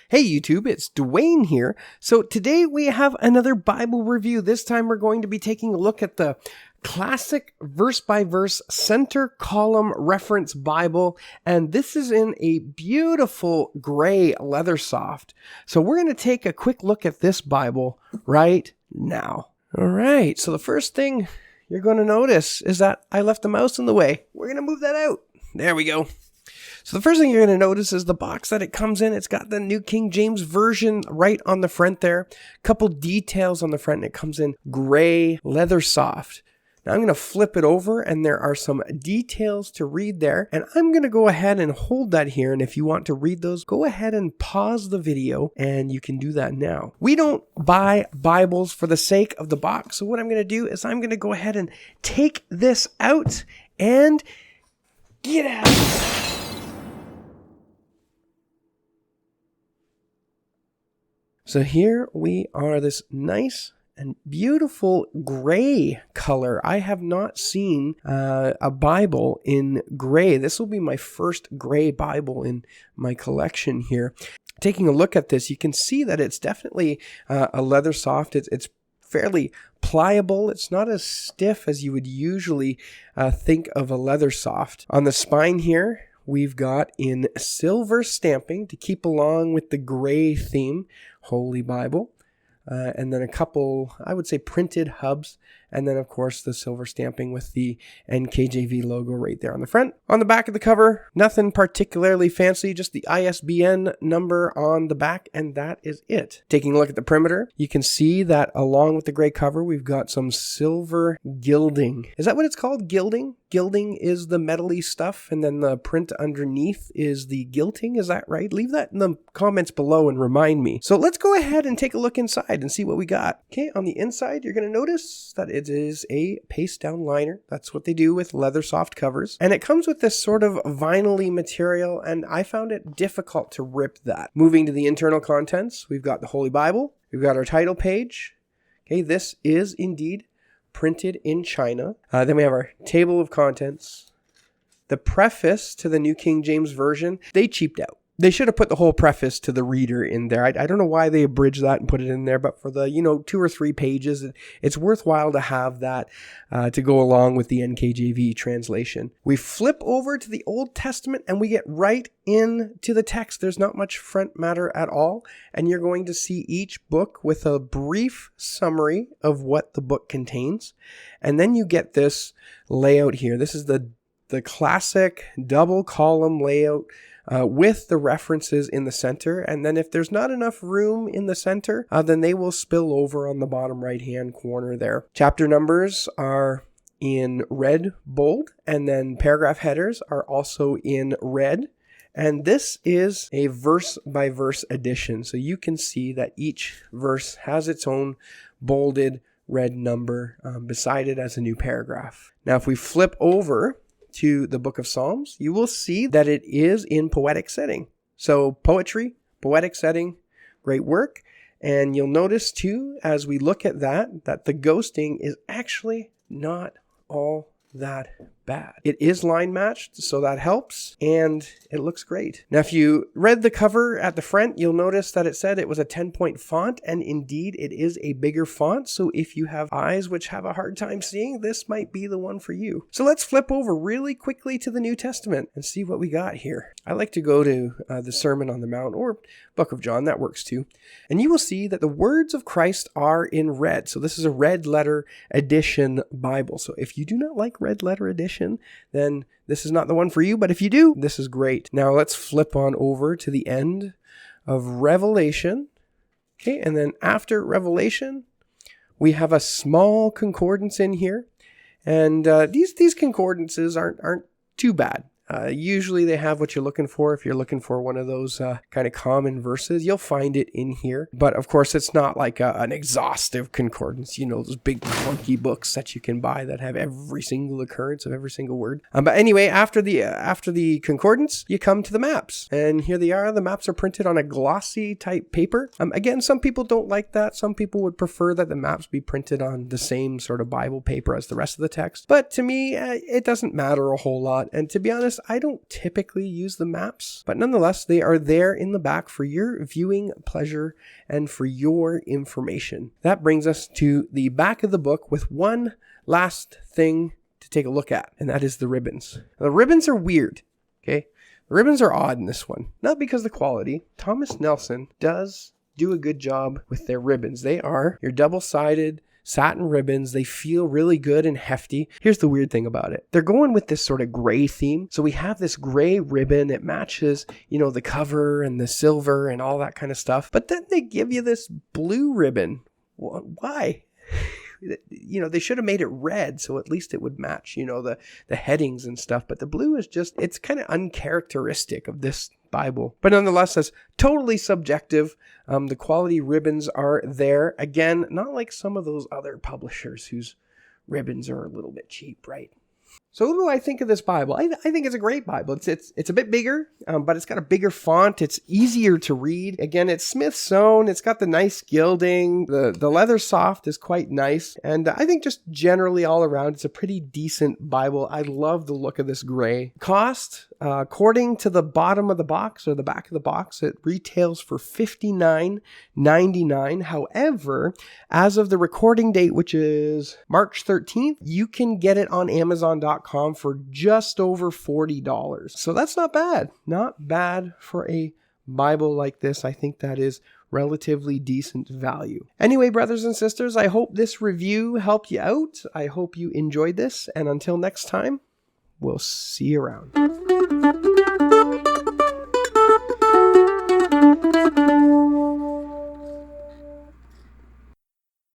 Hey YouTube, it's Dwayne here. So today we have another Bible review. This time we're going to be taking a look at the Classic verse-by-verse center column reference Bible, and this is in a beautiful gray leather soft. So we're going to take a quick look at this Bible right now. All right, so the first thing you're going to notice is that I left the mouse in the way. We're going to move that out. There we go. So the first thing you're going to notice is the box that it comes in. It's got the New King James Version right on the front there. A couple details on the front. It comes in gray leather soft. Now I'm going to flip it over and there are some details to read there. And I'm going to go ahead and hold that here. And if you want to read those, go ahead and pause the video and you can do that now. We don't buy Bibles for the sake of the box. So what I'm going to do is I'm going to go ahead and take this out and get out. So here we are, this nice and beautiful gray color. I have not seen a Bible in gray. This will be my first gray Bible in my collection here. Taking a look at this, you can see that it's definitely a leather soft. It's fairly pliable. It's not as stiff as you would usually think of a leather soft. On the spine here, we've got in silver stamping to keep along with the gray theme, Holy Bible. And then a couple, I would say, printed hubs. And then, of course, the silver stamping with the NKJV logo right there on the front. On the back of the cover, nothing particularly fancy, just the ISBN number on the back, and that is it. Taking a look at the perimeter, you can see that along with the gray cover, we've got some silver gilding. Is that what it's called? Gilding? Gilding is the metally stuff, and then the print underneath is the gilting. Is that right? Leave that in the comments below and remind me. So let's go ahead and take a look inside and see what we got. Okay, on the inside, you're going to notice that it is a paste down liner. That's what they do with leather soft covers. And it comes with this sort of vinyl-y material, and I found it difficult to rip that. Moving to the internal contents, we've got the Holy Bible. We've got our title page. Okay, this is indeed printed in China. Then we have our table of contents. The preface to the New King James Version, they cheaped out. They should have put the whole preface to the reader in there. I don't know why they abridged that and put it in there, but for the, 2 or 3 pages, it's worthwhile to have that to go along with the NKJV translation. We flip over to the Old Testament and we get right into the text. There's not much front matter at all, and you're going to see each book with a brief summary of what the book contains. And then you get this layout here. This is the classic double column layout with the references in the center. And then if there's not enough room in the center, then they will spill over on the bottom right-hand corner there. Chapter numbers are in red bold, and then paragraph headers are also in red. And this is a verse-by-verse edition. So you can see that each verse has its own bolded red number beside it as a new paragraph. Now, if we flip over to the book of Psalms, you will see that it is in poetic setting. So poetry, poetic setting, great work. And you'll notice too, as we look at that the ghosting is actually not all that bad. It is line matched, so that helps, and it looks great. Now, if you read the cover at the front, you'll notice that it said it was a 10-point font, and indeed it is a bigger font, so if you have eyes which have a hard time seeing, this might be the one for you. So let's flip over really quickly to the New Testament and see what we got here. I like to go to the Sermon on the Mount or Book of John, that works too. And you will see that the words of Christ are in red. So this is a red letter edition Bible. So if you do not like red letter edition, then this is not the one for you. But if you do, this is great. Now let's flip on over to the end of Revelation. Okay, and then after Revelation, we have a small concordance in here. And these concordances aren't too bad. Usually they have what you're looking for. If you're looking for one of those kind of common verses, you'll find it in here. But of course, it's not like an exhaustive concordance, those big clunky books that you can buy that have every single occurrence of every single word. But anyway, after the concordance, you come to the maps. And here they are. The maps are printed on a glossy type paper. Again, some people don't like that. Some people would prefer that the maps be printed on the same sort of Bible paper as the rest of the text. But to me, it doesn't matter a whole lot. And to be honest, notice I don't typically use the maps, but nonetheless, they are there in the back for your viewing pleasure and for your information. That brings us to the back of the book with one last thing to take a look at, and that is the ribbons. The ribbons are weird, okay? The ribbons are odd in this one, not because of the quality. Thomas Nelson does do a good job with their ribbons. They are your double-sided satin ribbons. They feel really good and hefty. Here's the weird thing about it. They're going with this sort of gray theme. So we have this gray ribbon. It matches, the cover and the silver and all that kind of stuff. But then they give you this blue ribbon. Why? They should have made it red so at least it would match, the headings and stuff. But the blue is it's kind of uncharacteristic of this Bible. But nonetheless, that's totally subjective. The quality ribbons are there. Again, not like some of those other publishers whose ribbons are a little bit cheap, right? So what do I think of this Bible? I think it's a great Bible. It's a bit bigger, but it's got a bigger font. It's easier to read. Again, it's Smith sewn. It's got the nice gilding. The leather soft is quite nice. And I think just generally all around, it's a pretty decent Bible. I love the look of this gray. Cost, according to the bottom of the box or the back of the box, it retails for $59.99. However, as of the recording date, which is March 13th, you can get it on Amazon.com for just over $40. So that's not bad. Not bad for a Bible like this. I think that is relatively decent value. Anyway, brothers and sisters, I hope this review helped you out. I hope you enjoyed this. And until next time, we'll see you around.